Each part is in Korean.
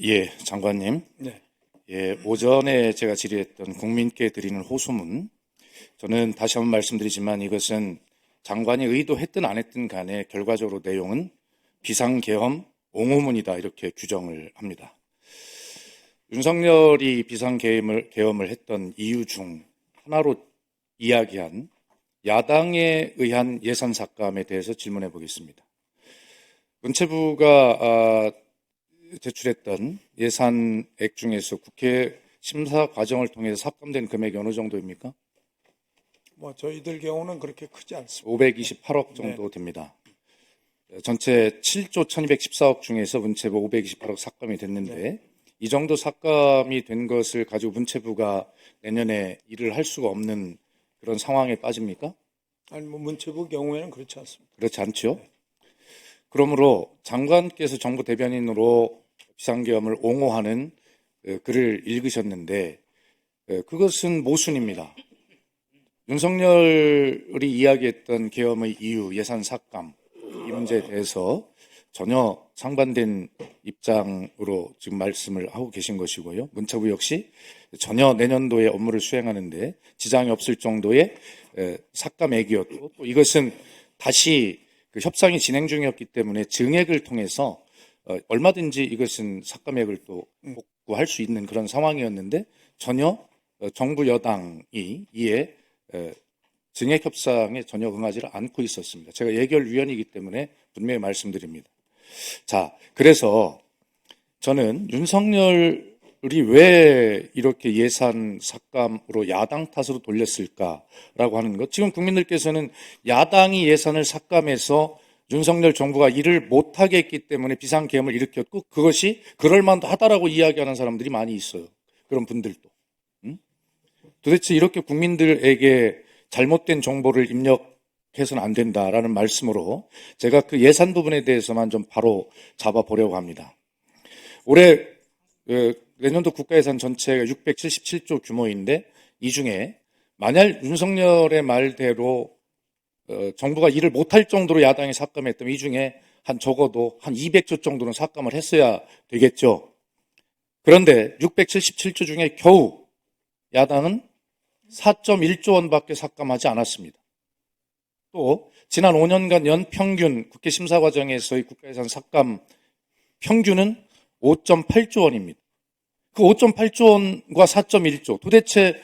예, 장관님. 네. 예, 오전에 제가 질의했던 국민께 드리는 호소문, 저는 다시 한번 말씀드리지만 이것은 장관이 의도했든 안 했든 간에 결과적으로 내용은 비상계엄 옹호문이다 이렇게 규정을 합니다. 윤석열이 비상계엄을 했던 이유 중 하나로 이야기한 야당에 의한 예산 삭감에 대해서 질문해 보겠습니다. 문체부가 제출했던 예산액 중에서 국회 심사 과정을 통해서 삭감된 금액이 어느 정도입니까? 저희들 경우는 그렇게 크지 않습니다. 528억 정도 됩니다. 전체 7조 1214억 중에서 문체부 528억 삭감이 됐는데 이 정도 삭감이 된 것을 가지고 문체부가 내년에 일을 할 수가 없는 그런 상황에 빠집니까? 아니, 문체부 경우에는 그렇지 않습니다. 그렇지 않죠? 그러므로 장관께서 정부 대변인으로 비상계엄을 옹호하는 글을 읽으셨는데 그것은 모순입니다. 윤석열이 이야기했던 계엄의 이유, 예산 삭감 이 문제에 대해서 전혀 상반된 입장으로 지금 말씀을 하고 계신 것이고요. 문체부 역시 전혀 내년도에 업무를 수행하는데 지장이 없을 정도의 삭감액이었고 또 이것은 다시 그 협상이 진행 중이었기 때문에 증액을 통해서 얼마든지 이것은 삭감액을 또 복구할 수 있는 그런 상황이었는데 전혀 정부 여당이 이에 증액 협상에 전혀 응하지를 않고 있었습니다. 제가 예결위원이기 때문에 분명히 말씀드립니다. 자, 그래서 저는 윤석열이 왜 이렇게 예산 삭감으로 야당 탓으로 돌렸을까라고 하는 것. 지금 국민들께서는 야당이 예산을 삭감해서 윤석열 정부가 일을 못하게 했기 때문에 비상계엄을 일으켰고 그것이 그럴만하다라고 이야기하는 사람들이 많이 있어요. 그런 분들도. 도대체 이렇게 국민들에게 잘못된 정보를 입력해서는 안 된다라는 말씀으로 제가 그 예산 부분에 대해서만 좀 바로 잡아보려고 합니다. 올해 내년도 국가예산 전체가 677조 규모인데 이 중에 만약 윤석열의 말대로 정부가 일을 못할 정도로 야당이 삭감했다면 이 중에 적어도 한 200조 정도는 삭감을 했어야 되겠죠. 그런데 677조 중에 겨우 야당은 4.1조 원밖에 삭감하지 않았습니다. 또 지난 5년간 연평균 국회 심사 과정에서의 국가예산 삭감 평균은 5.8조 원입니다. 그 5.8조 원과 4.1조 도대체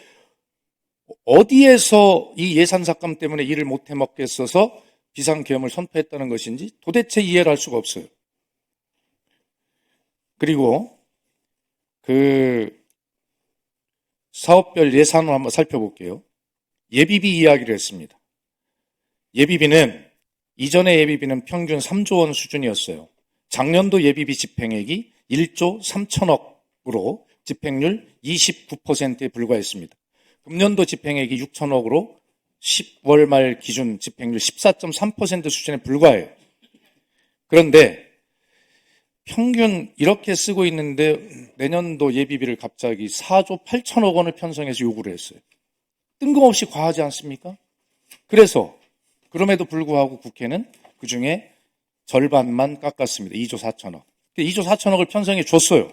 어디에서 이 예산 삭감 때문에 일을 못해 먹겠어서 비상계엄을 선포했다는 것인지 도대체 이해를 할 수가 없어요. 그리고 그 사업별 예산을 한번 살펴볼게요. 예비비 이야기를 했습니다. 예비비는 이전의 예비비는 평균 3조 원 수준이었어요. 작년도 예비비 집행액이 1조 3천억으로 집행률 29%에 불과했습니다. 금년도 집행액이 6천억으로 10월 말 기준 집행률 14.3% 수준에 불과해요. 그런데 평균 이렇게 쓰고 있는데 내년도 예비비를 갑자기 4조 8천억 원을 편성해서 요구를 했어요. 뜬금없이 과하지 않습니까? 그래서 그럼에도 불구하고 국회는 그중에 절반만 깎았습니다. 2조 4천억. 2조 4천억을 편성해 줬어요.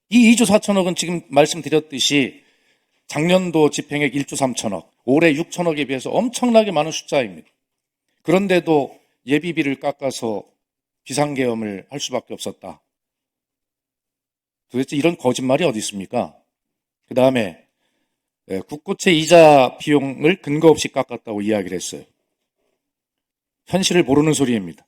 이 2조 4천억은 지금 말씀드렸듯이 작년도 집행액 1조 3천억, 올해 6천억에 비해서 엄청나게 많은 숫자입니다. 그런데도 예비비를 깎아서 비상계엄을 할 수밖에 없었다. 도대체 이런 거짓말이 어디 있습니까? 그 다음에 국고채 이자 비용을 근거 없이 깎았다고 이야기를 했어요. 현실을 모르는 소리입니다.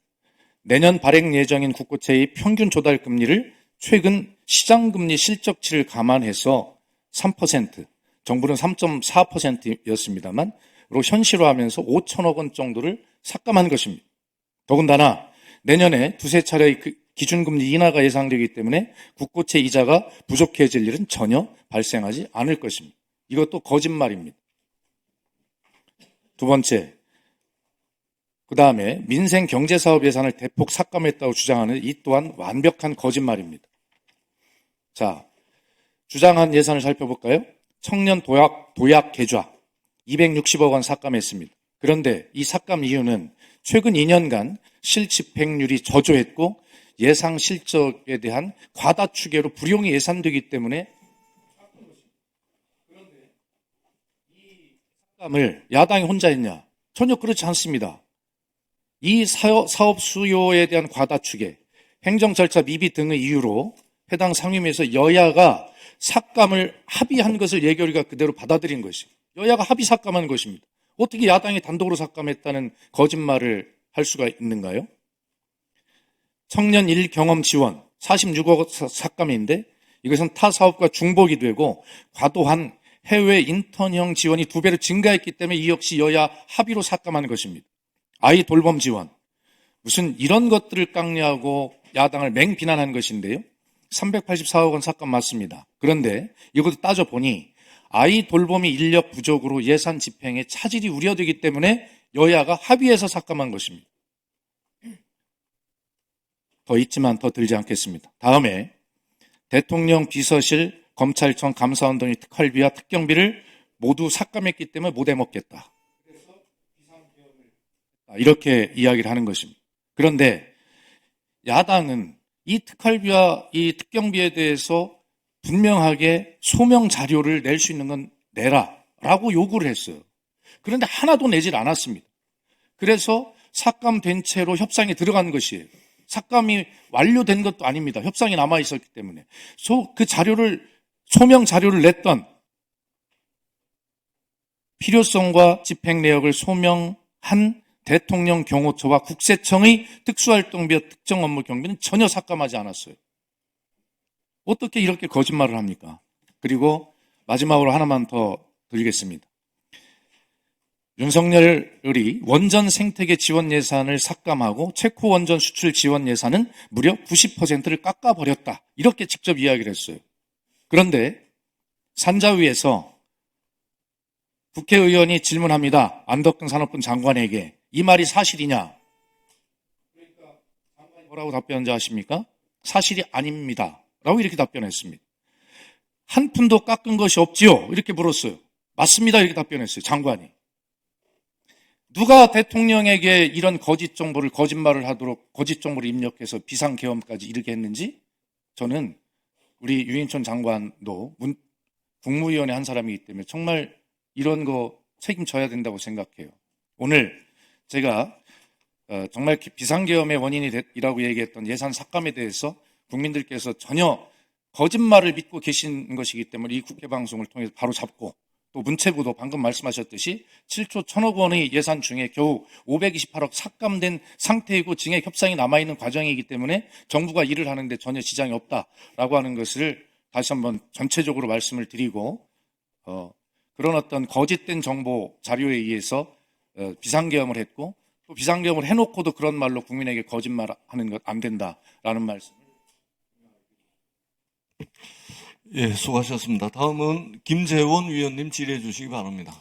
내년 발행 예정인 국고채의 평균 조달 금리를 최근 시장금리 실적치를 감안해서 3%, 정부는 3.4%였습니다만 현실화하면서 5천억 원 정도를 삭감한 것입니다. 더군다나 내년에 두세 차례의 기준금리 인하가 예상되기 때문에 국고채 이자가 부족해질 일은 전혀 발생하지 않을 것입니다. 이것도 거짓말입니다. 두 번째, 그 다음에 민생 경제사업 예산을 대폭 삭감했다고 주장하는 이 또한 완벽한 거짓말입니다. 자, 주장한 예산을 살펴볼까요? 청년 도약 계좌 260억 원 삭감했습니다. 그런데 이 삭감 이유는 최근 2년간 실집행률이 저조했고 예상 실적에 대한 과다 추계로 불용이 예상되기 때문에 을 야당이 혼자 했냐? 전혀 그렇지 않습니다. 이 사업 수요에 대한 과다 추계, 행정 절차 미비 등의 이유로 해당 상임위에서 여야가 삭감을 합의한 것을 예결위가 그대로 받아들인 것이 여야가 합의 삭감한 것입니다. 어떻게 야당이 단독으로 삭감했다는 거짓말을 할 수가 있는가요? 청년 일 경험 지원 46억 삭감인데 이것은 타 사업과 중복이 되고 과도한 해외 인턴형 지원이 2배로 증가했기 때문에 이 역시 여야 합의로 삭감한 것입니다. 아이 돌봄 지원. 무슨 이런 것들을 깡냐고 야당을 맹비난한 것인데요. 384억 원 삭감 맞습니다. 그런데 이것도 따져보니 아이 돌봄이 인력 부족으로 예산 집행에 차질이 우려되기 때문에 여야가 합의해서 삭감한 것입니다. 더 있지만 더 들지 않겠습니다. 다음에 대통령 비서실, 검찰청, 감사원동의 특활비와 특경비를 모두 삭감했기 때문에 못 해먹겠다. 이렇게 이야기를 하는 것입니다. 그런데 야당은 이 특활비와 이 특경비에 대해서 분명하게 소명 자료를 낼 수 있는 건 내라라고 요구를 했어요. 그런데 하나도 내질 않았습니다. 그래서 삭감된 채로 협상에 들어간 것이에요. 삭감이 완료된 것도 아닙니다. 협상이 남아 있었기 때문에. 그 자료를, 소명 자료를 냈던 필요성과 집행 내역을 소명한 대통령 경호처와 국세청의 특수활동비와 특정 업무 경비는 전혀 삭감하지 않았어요. 어떻게 이렇게 거짓말을 합니까? 그리고 마지막으로 하나만 더 드리겠습니다. 윤석열이 원전 생태계 지원 예산을 삭감하고 체코 원전 수출 지원 예산은 무려 90%를 깎아버렸다. 이렇게 직접 이야기를 했어요. 그런데 산자위에서 국회의원이 질문합니다. 안덕근 산업부 장관에게 이 말이 사실이냐? 그러니까 장관이 뭐라고 답변한지 아십니까? 사실이 아닙니다. 라고 이렇게 답변했습니다. 한 푼도 깎은 것이 없지요? 이렇게 물었어요. 맞습니다. 이렇게 답변했어요. 장관이. 누가 대통령에게 이런 거짓 정보를 거짓말을 하도록 거짓 정보를 입력해서 비상계엄까지 이르게 했는지 저는 우리 유인촌 장관도 국무위원회 한 사람이기 때문에 정말 이런 거 책임져야 된다고 생각해요. 오늘 제가 정말 비상계엄의 원인이라고 얘기했던 예산 삭감에 대해서 국민들께서 전혀 거짓말을 믿고 계신 것이기 때문에 이 국회 방송을 통해서 바로 잡고 또 문체부도 방금 말씀하셨듯이 7조 1,000억 원의 예산 중에 겨우 528억 삭감된 상태이고 증액 협상이 남아있는 과정이기 때문에 정부가 일을 하는데 전혀 지장이 없다라고 하는 것을 다시 한번 전체적으로 말씀을 드리고 그런 어떤 거짓된 정보 자료에 의해서 비상계엄을 했고 또 비상계엄을 해놓고도 그런 말로 국민에게 거짓말하는 것 안 된다라는 말씀을. 예, 수고하셨습니다. 다음은 김재원 위원님 질의해 주시기 바랍니다.